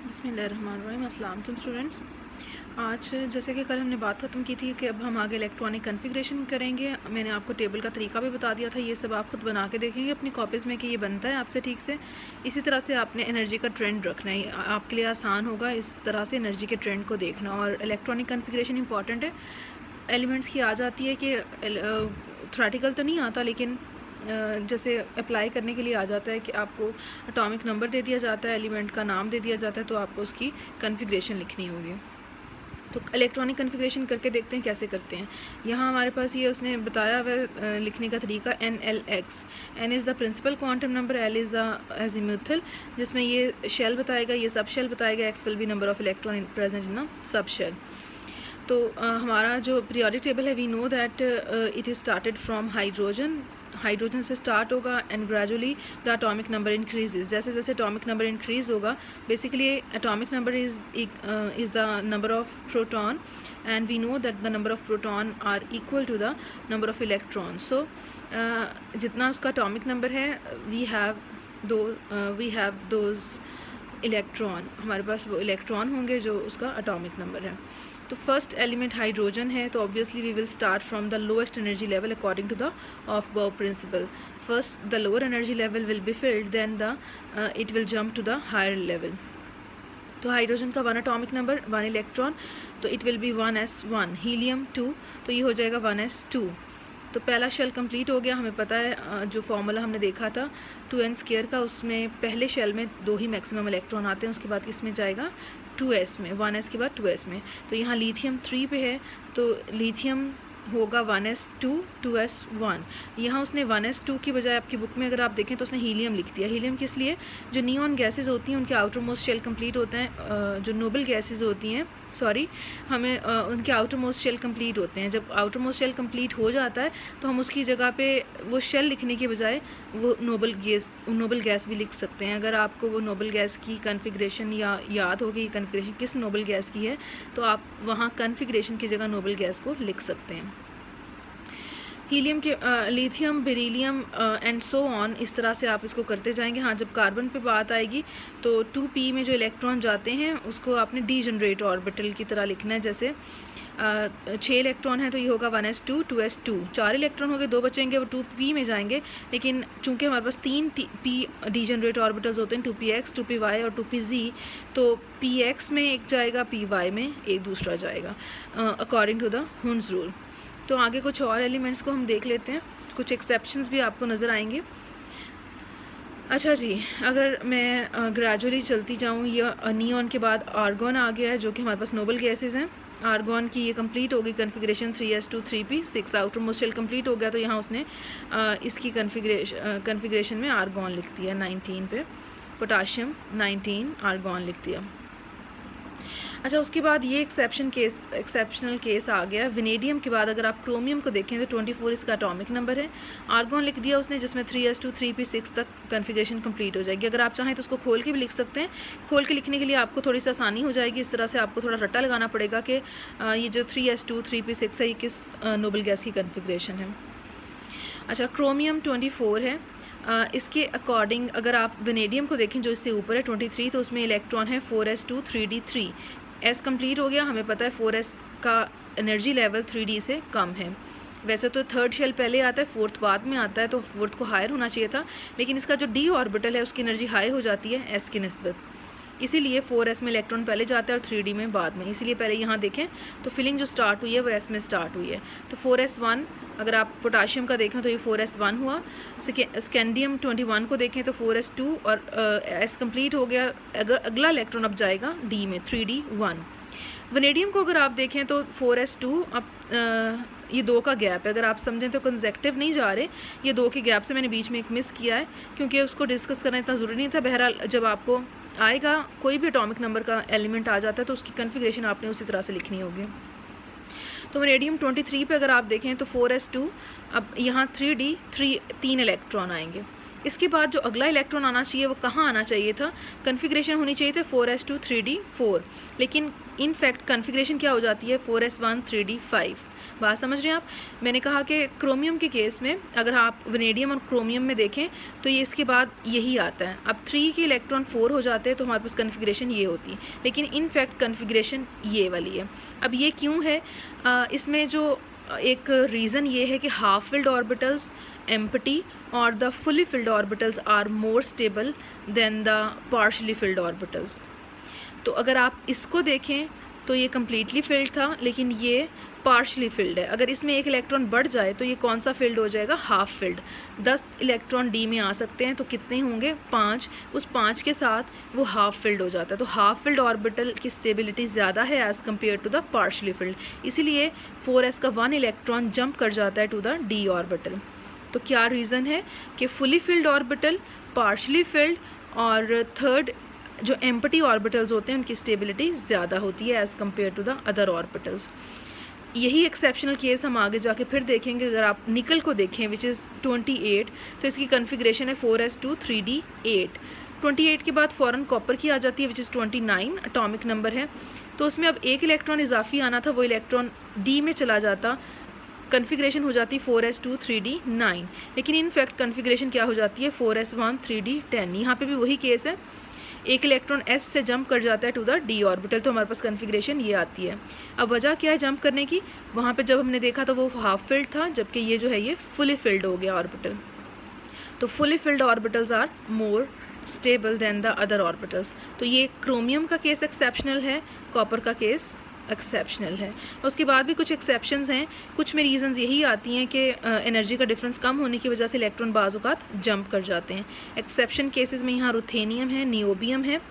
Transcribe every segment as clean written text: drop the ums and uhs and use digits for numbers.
बिस्मिल्लाहिर्रहमानिर्रहीम। अस्सलाम वालेकुम स्टूडेंट्स। आज जैसे कि कल हमने बात ख़त्म की थी कि अब हम आगे इलेक्ट्रॉनिक कॉन्फ़िगरेशन करेंगे। मैंने आपको टेबल का तरीका भी बता दिया था, ये सब आप ख़ुद बना के देखेंगे अपनी कॉपीज़ में कि ये बनता है आपसे ठीक से। इसी तरह से आपने एनर्जी का ट्रेंड रखना है, आपके लिए आसान होगा इस तरह से एनर्जी के ट्रेंड को देखना। और इलेक्ट्रॉनिक कॉन्फ़िगरेशन इंपॉर्टेंट है। एलिमेंट्स की आ जाती है कि थ्योरेटिकल तो नहीं आता, लेकिन जैसे अप्लाई करने के लिए आ जाता है कि आपको एटॉमिक नंबर दे दिया जाता है, एलिमेंट का नाम दे दिया जाता है, तो आपको उसकी कॉन्फ़िगरेशन लिखनी होगी। तो इलेक्ट्रॉनिक कॉन्फ़िगरेशन करके देखते हैं कैसे करते हैं। यहाँ हमारे पास ये उसने बताया हुआ लिखने का तरीका NLX। N is the principal quantum number, L is the azimuthal, जिसमें ये शेल बताएगा, ये सब शेल बताएगा, X will be number of electron present in a sub shell. तो हमारा जो पीरियोडिक टेबल है, we know that it is started from hydrogen से स्टार्ट होगा and gradually the atomic number increases. जैसे जैसे एटॉमिक नंबर इंक्रीज़ होगा, basically atomic number is the number of proton and we know that the number of proton are equal to the number of electron. So जितना उसका atomic number है, we have those electron, हमारे पास वो electron होंगे जो उसका atomic number है। तो फर्स्ट एलिमेंट हाइड्रोजन है, तो obviously we will start from the lowest energy level according to the ऑफ बर्ग principle. First the lower energy level will be filled, then it will jump to the higher level. तो hydrogen का 1 atomic number 1 electron, तो it will be 1s1। Helium 2, तो ये हो जाएगा 1s2। तो पहला शेल कंप्लीट हो गया। हमें पता है जो फार्मूला हमने देखा था 2n² का, उसमें पहले शेल में 2 ही मैक्सिमम इलेक्ट्रॉन आते हैं, उसके बाद किसमें जाएगा 2s में, 1s के बाद 2s में। तो यहाँ लिथियम 3 पे है, तो लिथियम होगा 1s2 2s1। यहाँ उसने 1s2 की बजाय, आपकी बुक में अगर आप देखें तो उसने हीलियम लिख दिया। हीलियम किस लिए? जो नियॉन गैसेस होती हैं उनके आउटर मोस्ट शेल कंप्लीट होते हैं, जो नोबल गैसेस होती हैं, हमें उनके आउटर मोस्ट शेल कंप्लीट होते हैं। जब आउटर मोस्ट शेल कंप्लीट हो जाता है तो हम उसकी जगह पे वो शेल लिखने के बजाय वो नोबल गैस भी लिख सकते हैं। अगर आपको वो नोबल गैस की कॉन्फ़िगरेशन या याद होगी कॉन्फ़िगरेशन किस नोबल गैस की है, तो आप वहाँ कॉन्फ़िगरेशन की जगह नोबल गैस को लिख सकते हैं। हीलियम के lithium, beryllium and so on, इस तरह से आप इसको करते जाएंगे। हाँ, जब कार्बन पे बात आएगी तो 2p में जो इलेक्ट्रॉन जाते हैं उसको आपने डीजनरेट ऑर्बिटल की तरह लिखना है। जैसे 6 इलेक्ट्रॉन है तो ये होगा 1s2 2s2। 4 इलेक्ट्रॉन हो गए, 2 बचेंगे, वो 2p में जाएंगे। लेकिन चूंकि हमारे पास 3 p डीजनरेट ऑर्बिटल्स होते हैं, 2px 2py और 2pz, तो px में एक जाएगा, py में एक दूसरा जाएगा, according to the Hund's rule. तो आगे कुछ और एलिमेंट्स को हम देख लेते हैं, कुछ एक्सेप्शंस भी आपको नज़र आएंगे। अच्छा जी, अगर मैं ग्रेजुअली चलती जाऊँ, या नियॉन के बाद आर्गॉन आ गया है, जो कि हमारे पास नोबल गैसेस हैं। आर्गॉन की ये कंप्लीट हो गई configuration 3s2 3p 6 outermost shell complete हो गया, तो यहाँ उसने इसकी कॉन्फ़िगरेशन में आर्गॉन लिख दिया 19 पे, पोटाशियम 19 आर्गॉन लिख दिया। अच्छा, उसके बाद ये एक्सेप्शनल केस आ गया विनेडियम के बाद। अगर आप क्रोमियम को देखें तो 24 इसका एटॉमिक नंबर है, आर्गॉन लिख दिया उसने, जिसमें 3s2 3p6 तक कॉन्फ़िगरेशन कंप्लीट हो जाएगी। अगर आप चाहें तो उसको खोल के भी लिख सकते हैं। खोल के लिखने के लिए आपको थोड़ी सी आसानी हो जाएगी, इस तरह से आपको थोड़ा रट्टा लगाना पड़ेगा कि ये जो 3s2 3p6 है ये किस नोबल गैस की कॉन्फ़िगरेशन है। अच्छा, क्रोमियम 24 है। इसके अकॉर्डिंग अगर आप वेनेडियम को देखें जो इससे ऊपर है 23, तो उसमें इलेक्ट्रॉन है 4s2 3d3। s कंप्लीट हो गया, हमें पता है 4s का एनर्जी लेवल 3d से कम है। वैसे तो थर्ड शेल पहले आता है, फोर्थ बाद में आता है, तो फोर्थ को हायर होना चाहिए था, लेकिन इसका जो d ऑर्बिटल है उसकी एनर्जी हाई हो जाती है s की निस्बत, इसीलिए 4s में इलेक्ट्रॉन पहले जाता है और 3d में बाद में। इसीलिए पहले यहाँ देखें तो फिलिंग जो स्टार्ट हुई है वो s में स्टार्ट हुई है। तो 4s1, अगर आप पोटाशियम का देखें तो ये 4s1 हुआ। स्कैंडियम 21 को देखें तो 4s2 और s कंप्लीट हो गया। अगर अगला इलेक्ट्रॉन अब जाएगा d में 3d1। वनेडियम को अगर आप देखें तो 4s2, अब ये 2 का गैप है, अगर आप समझें तो कंसेक्टिव नहीं जा रहे, ये 2 के गैप से मैंने बीच में एक मिस किया है, क्योंकि उसको डिस्कस करना इतना ज़रूरी नहीं था। बहरहाल जब आपको आएगा कोई भी एटॉमिक नंबर का एलिमेंट आ जाता है तो उसकी कॉन्फ़िगरेशन आपने उसी तरह से लिखनी होगी। तो वनेडियम 23 पे अगर आप देखें तो 4s2, अब यहाँ 3d 3 इलेक्ट्रॉन आएंगे। इसके बाद जो अगला इलेक्ट्रॉन आना चाहिए वो कहाँ आना चाहिए था, कन्फिग्रेशन होनी चाहिए थे 4s2 3d4, लेकिन इन फैक्ट कन्फिग्रेशन क्या हो जाती है 4s1 3d5। बात समझ रहे हैं आप। मैंने कहा कि क्रोमियम के केस में अगर आप वनेडियम और क्रोमियम में देखें तो ये इसके बाद यही आता है। अब 3 के इलेक्ट्रॉन 4 हो जाते हैं तो हमारे पास कन्फिग्रेशन ये होती है, लेकिन इन फैक्ट कन्फिग्रेशन ये वाली है। अब ये क्यों है, इसमें जो एक रीज़न ये है कि हाफ फिल्ड ऑर्बिटल्स एम्प्टी और the fully filled orbitals are more stable than the partially filled orbitals. तो अगर आप इसको देखें तो ये कम्प्लीटली फिल्ड था, लेकिन ये पार्शली फिल्ड है। अगर इसमें एक इलेक्ट्रॉन बढ़ जाए तो ये कौन सा फिल्ड हो जाएगा, हाफ फिल्ड। 10 इलेक्ट्रॉन डी में आ सकते हैं तो कितने होंगे, 5। उस 5 के साथ वो हाफ फिल्ड हो जाता है। तो हाफ फिल्ड ऑर्बिटल की स्टेबिलिटी ज़्यादा है as compare to the partially filled, इसीलिए 4s का 1 इलेक्ट्रॉन जंप कर जाता है टू द डी ऑर्बिटल। तो क्या रीज़न है कि fully filled orbital, partially filled और थर्ड जो एम्प्टी ऑर्बिटल्स होते हैं उनकी स्टेबिलिटी ज़्यादा होती है as compare to the other orbitals. यही एक्सेप्शनल केस हम आगे जाके फिर देखेंगे। अगर आप निकल को देखें विच इज़ 28, तो इसकी कन्फिग्रेशन है 4s2 3d8। 28 के बाद फ़ौरन कॉपर की आ जाती है विच इज़ 29 एटॉमिक नंबर है। तो उसमें अब एक इलेक्ट्रॉन इजाफी आना था, वो इलेक्ट्रॉन डी में चला जाता, कन्फिग्रेशन हो जाती 4s2 3d9, लेकिन इन फैक्ट कन्फिग्रेशन क्या हो जाती है 4s1 3d10। यहाँ पे भी वही केस है, एक इलेक्ट्रॉन s से जंप कर जाता है टू द d ऑर्बिटल, तो हमारे पास कन्फिग्रेशन ये आती है। अब वजह क्या है जंप करने की, वहाँ पे जब हमने देखा तो वो हाफ फिल्ड था, जबकि ये जो है ये फुली फिल्ड हो गया ऑर्बिटल। तो fully filled orbitals are more stable than the other orbitals. तो ये क्रोमियम का केस एक्सेप्शनल है, कॉपर का केस एक्सेप्शनल है। उसके बाद भी कुछ एक्सेप्शंस हैं। कुछ में रीजंस यही आती हैं कि एनर्जी का डिफरेंस कम होने की वजह से इलेक्ट्रॉन बाज़ औक़ात जंप कर जाते हैं। एक्सेप्शन केसेस में यहाँ रुथेनियम है, नियोबियम है।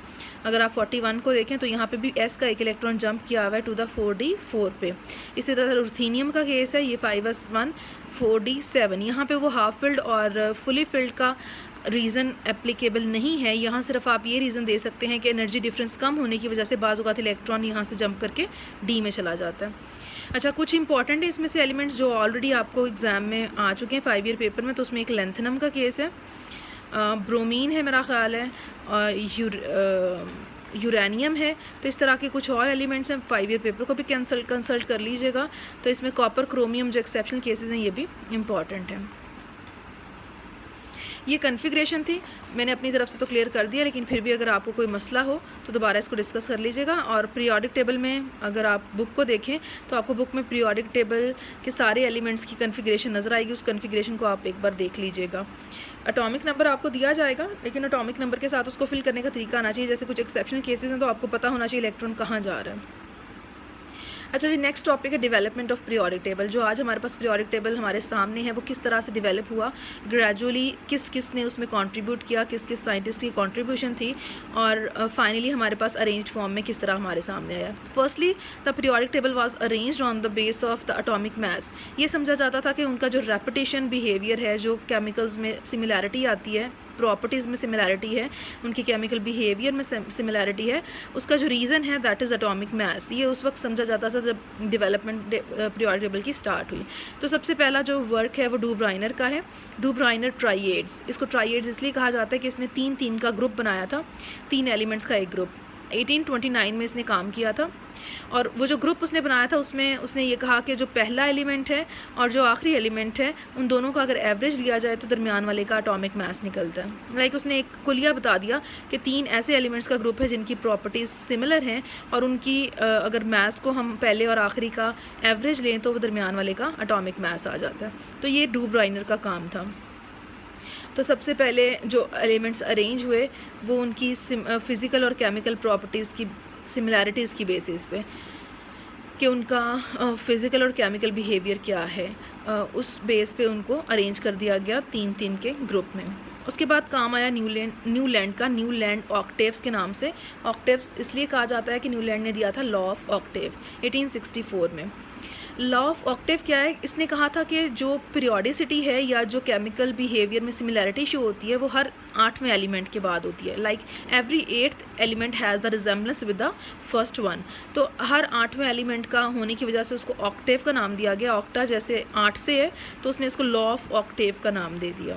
अगर आप 41 को देखें तो यहाँ पे भी s का एक इलेक्ट्रॉन जंप किया हुआ है टू द 4d4 पे। इसी तरह रुथेनियम का केस है, ये 5s1 4d7। यहाँ पे वो हाफ फिल्ड और फुली फिल्ड का रीज़न एप्लीकेबल नहीं है। यहाँ सिर्फ आप ये रीज़न दे सकते हैं कि एनर्जी डिफरेंस कम होने की वजह से बाज़ औक़ात इलेक्ट्रॉन यहाँ से जंप करके डी में चला जाता है। अच्छा, कुछ इंपॉर्टेंट है इसमें से एलिमेंट्स जो ऑलरेडी आपको एग्ज़ाम में आ चुके हैं 5 ईयर पेपर में। तो उसमें एक लेंथनम का केस है, ब्रोमीन है मेरा ख़्याल है, यूरेनियम है। तो इस तरह के कुछ और एलिमेंट्स हैं, 5 ईयर पेपर को भी कंसल्ट कर लीजिएगा। तो इसमें कॉपर, क्रोमियम जो एक्सेप्शनल केसेस हैं ये भी इम्पॉर्टेंट है। ये कन्फिग्रेशन थी, मैंने अपनी तरफ से तो क्लियर कर दिया, लेकिन फिर भी अगर आपको कोई मसला हो तो दोबारा इसको डिस्कस कर लीजिएगा। और पीरियोडिक टेबल में अगर आप बुक को देखें तो आपको बुक में पीरियोडिक टेबल के सारे एलिमेंट्स की कन्फिग्रेशन नज़र आएगी। उस कन्फिग्रेशन को आप एक बार देख लीजिएगा। एटॉमिक नंबर आपको दिया जाएगा, लेकिन एटॉमिक नंबर के साथ उसको फिल करने का तरीका आना चाहिए। जैसे कुछ एक्सेप्शनल केसेस हैं तो आपको पता होना चाहिए इलेक्ट्रॉन कहाँ जा रहा है। अच्छा जी, नेक्स्ट टॉपिक है डेवलपमेंट ऑफ पीरियोडिक टेबल। जो आज हमारे पास पीरियोडिक टेबल हमारे सामने है वो किस तरह से डेवलप हुआ, ग्रेजुअली किस किस ने उसमें कंट्रीब्यूट किया, किस किस साइंटिस्ट की कंट्रीब्यूशन थी, और फाइनली हमारे पास अरेंज्ड फॉर्म में किस तरह हमारे सामने आया। Firstly the periodic table was arranged on the base of the atomic mass. ये समझा जाता था कि उनका जो रेपिटेशन बिहेवियर है, जो केमिकल्स में सिमिलैरिटी आती है, प्रॉपर्टीज़ में सिमिलैरिटी है, उनकी केमिकल बिहेवियर में सिमिलैरिटी है, उसका जो रीज़न है दैट इज़ एटॉमिक मास। ये उस वक्त समझा जाता था जब डेवलपमेंट पीरियोडिक टेबल की स्टार्ट हुई। तो सबसे पहला जो वर्क है वो डू ब्राइनर का है, डू ब्राइनर ट्राइएड्स। इसको ट्राइएड्स इसलिए कहा जाता है कि इसने 3-3 का ग्रुप बनाया था, 3 एलिमेंट्स का एक ग्रुप। 1829 में इसने काम किया था, और वो जो ग्रुप उसने बनाया था उसमें उसने ये कहा कि जो पहला एलिमेंट है और जो आखिरी एलिमेंट है उन दोनों का अगर एवरेज लिया जाए तो दरमियान वाले का एटॉमिक मास निकलता है। लाइक उसने एक कुलिया बता दिया कि 3 ऐसे एलिमेंट्स का ग्रुप है जिनकी प्रॉपर्टीज़ सिमिलर हैं, और उनकी अगर मास को हम पहले और आखिरी का एवरेज लें तो वो दरमियान वाले का एटॉमिक मास आ जाता है। तो ये डू ब्राइनर का काम था। तो सबसे पहले जो एलिमेंट्स अरेंज हुए वो उनकी फ़िज़िकल और केमिकल प्रॉपर्टीज़ की सिमिलैरिटीज़ की बेसिस पे कि उनका फ़िज़िकल और केमिकल बिहेवियर क्या है, उस बेस पे उनको अरेंज कर दिया गया 3-3 के ग्रुप में। उसके बाद काम आया न्यूलैंड का, न्यूलैंड ऑक्टेव्स के नाम से। ऑक्टेव्स इसलिए कहा जाता है कि न्यूलैंड ने दिया था लॉ ऑफ ऑक्टेव 1864 में। लॉ ऑफ ऑक्टेव क्या है, इसने कहा था कि जो पीरियोडिसिटी है या जो केमिकल बिहेवियर में सिमिलैरिटी शो होती है वो हर 8वें एलिमेंट के बाद होती है। Like every 8th element has the resemblance with the first one. तो हर 8वें एलिमेंट का होने की वजह से उसको ऑक्टेव का नाम दिया गया। ऑक्टा जैसे 8 से है तो उसने इसको लॉ ऑफ ऑक्टेव का नाम दे दिया।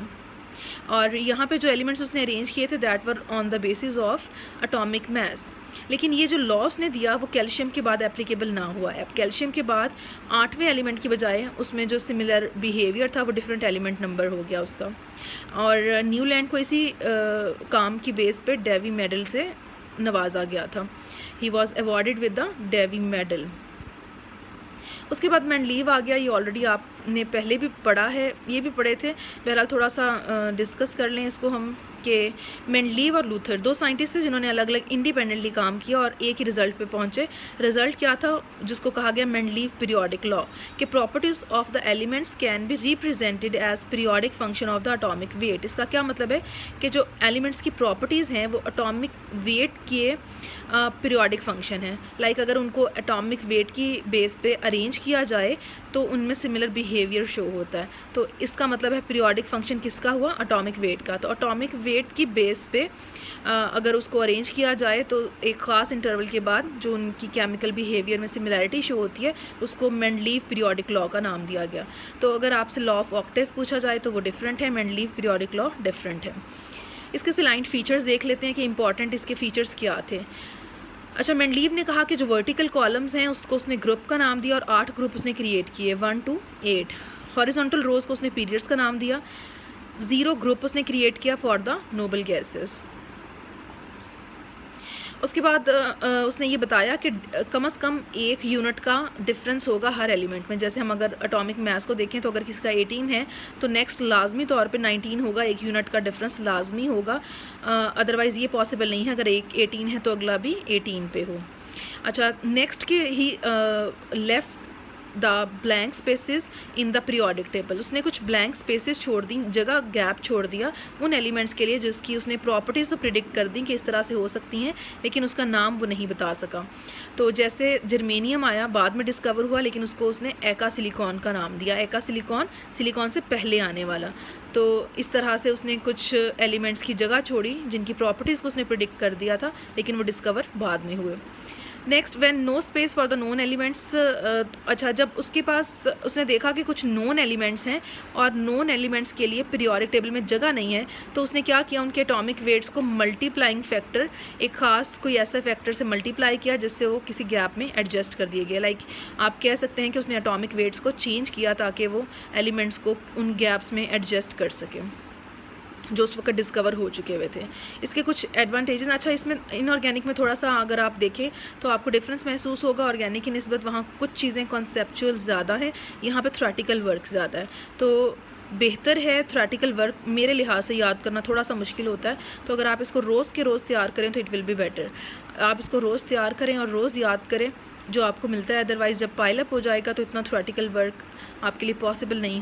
और यहाँ पे जो एलिमेंट्स उसने अरेंज किए थे that were on the basis of atomic mass. लेकिन ये जो लॉ उसने दिया वो कैल्शियम के बाद एप्लीकेबल ना हुआ। अब कैल्शियम के बाद 8वें एलिमेंट की बजाय उसमें जो सिमिलर बिहेवियर था वो डिफरेंट एलिमेंट नंबर हो गया उसका। और न्यूलैंड को इसी काम की बेस पे डेवी मेडल से नवाजा गया था। He was awarded with the Davy medal. उसके बाद मेंडलीव आ गया। ये ऑलरेडी आपने पहले भी पढ़ा है, ये भी पढ़े थे, बहरहाल थोड़ा सा डिस्कस कर लें इसको हम कि मेंडलीव और लूथर 2 साइंटिस्ट थे जिन्होंने अलग अलग इंडिपेंडेंटली काम किया और एक ही रिज़ल्ट पे पहुंचे। रिज़ल्ट क्या था, जिसको कहा गया मेंडलीव पीरियोडिक लॉ, कि properties of the elements can be represented as periodic function of the atomic weight. इसका क्या मतलब है कि जो एलिमेंट्स की प्रॉपर्टीज़ हैं वो एटॉमिक वेट के पीरियोडिक फंक्शन है। लाइक अगर उनको एटॉमिक वेट की बेस पे अरेंज किया जाए तो उनमें सिमिलर बिहेवियर शो होता है। तो इसका मतलब है पीरियोडिक फंक्शन किसका हुआ, एटॉमिक वेट का। तो एटॉमिक वेट की बेस पे अगर उसको अरेंज किया जाए तो एक ख़ास इंटरवल के बाद जो उनकी केमिकल बिहेवियर में सिमिलैरिटी शो होती है उसको मेंडलीव पीरियोडिक लॉ का नाम दिया गया। तो अगर आपसे लॉ ऑफ ऑक्टेव पूछा जाए तो वो डिफरेंट है, मेंडलीव पीरियोडिक लॉ डिफरेंट है। इसके सिलाइंट फीचर्स देख लेते हैं कि इंपॉर्टेंट इसके फीचर्स क्या थे। अच्छा, मेंडलीव ने कहा कि जो वर्टिकल कॉलम्स हैं उसको उसने ग्रुप का नाम दिया और 8 ग्रुप उसने क्रिएट किए 1 to 8। हॉरिजॉन्टल रोज़ को उसने पीरियड्स का नाम दिया। 0 ग्रुप उसने क्रिएट किया फॉर द नोबल गैसेस। उसके बाद उसने ये बताया कि कम से कम 1 यूनिट का डिफरेंस होगा हर एलिमेंट में। जैसे हम अगर एटॉमिक मास को देखें तो अगर किसी का 18 है तो नेक्स्ट लाजमी तौर पे 19 होगा, 1 यूनिट का डिफरेंस लाजमी होगा। अदरवाइज़ ये पॉसिबल नहीं है, अगर एक 18 है तो अगला भी 18 पे हो। अच्छा, नेक्स्ट के ही left the blank spaces in the periodic table. उसने कुछ ब्लैंक स्पेसेस छोड़ दी, जगह गैप छोड़ दिया उन एलिमेंट्स के लिए जिसकी उसने प्रॉपर्टीज़ तो प्रिडिक्ट कर दी कि इस तरह से हो सकती हैं, लेकिन उसका नाम वो नहीं बता सका। तो जैसे जर्मेनियम आया, बाद में डिस्कवर हुआ, लेकिन उसको उसने एका सिलिकॉन का नाम दिया। एका सिलिकॉन, सिलिकॉन से पहले आने वाला। तो इस तरह से उसने कुछ एलिमेंट्स की जगह छोड़ी जिनकी प्रॉपर्टीज़ को उसने प्रिडिक्ट कर दिया था, लेकिन वो डिस्कवर बाद में हुए। Next, when no space for the known elements. अच्छा, जब उसके पास उसने देखा कि कुछ नोन एलिमेंट्स हैं और नोन एलिमेंट्स के लिए पीरियोडिक टेबल में जगह नहीं है, तो उसने क्या किया, उनके एटॉमिक वेट्स को मल्टीप्लाइंग फैक्टर, एक ख़ास कोई ऐसा फैक्टर से मल्टीप्लाई किया जिससे वो किसी गैप में एडजस्ट कर दिए गए। लाइक आप कह सकते हैं कि उसने एटॉमिक वेट्स को चेंज किया ताकि वो एलिमेंट्स को उन गैप्स में एडजस्ट कर सके जो उस वक्त डिस्कवर हो चुके हुए थे। इसके कुछ एडवांटेजेस। अच्छा, इसमें इनऑर्गेनिक में थोड़ा सा अगर आप देखें तो आपको डिफरेंस महसूस होगा। ऑर्गेनिक की निस्बत वहाँ कुछ चीज़ें कॉन्सेप्चुअल ज़्यादा हैं, यहाँ पे थ्योरेटिकल वर्क ज़्यादा है। तो बेहतर है थ्योरेटिकल वर्क मेरे लिहाज से याद करना थोड़ा सा मुश्किल होता है। तो अगर आप इसको रोज़ के रोज़ तैयार करें तो इट विल बी बेटर। आप इसको रोज़ तैयार करें और रोज़ याद करें जो आपको मिलता है। अदरवाइज़ जब पाइल अप हो जाएगा तो इतना थ्योरेटिकल वर्क आपके लिए पॉसिबल नहीं हो।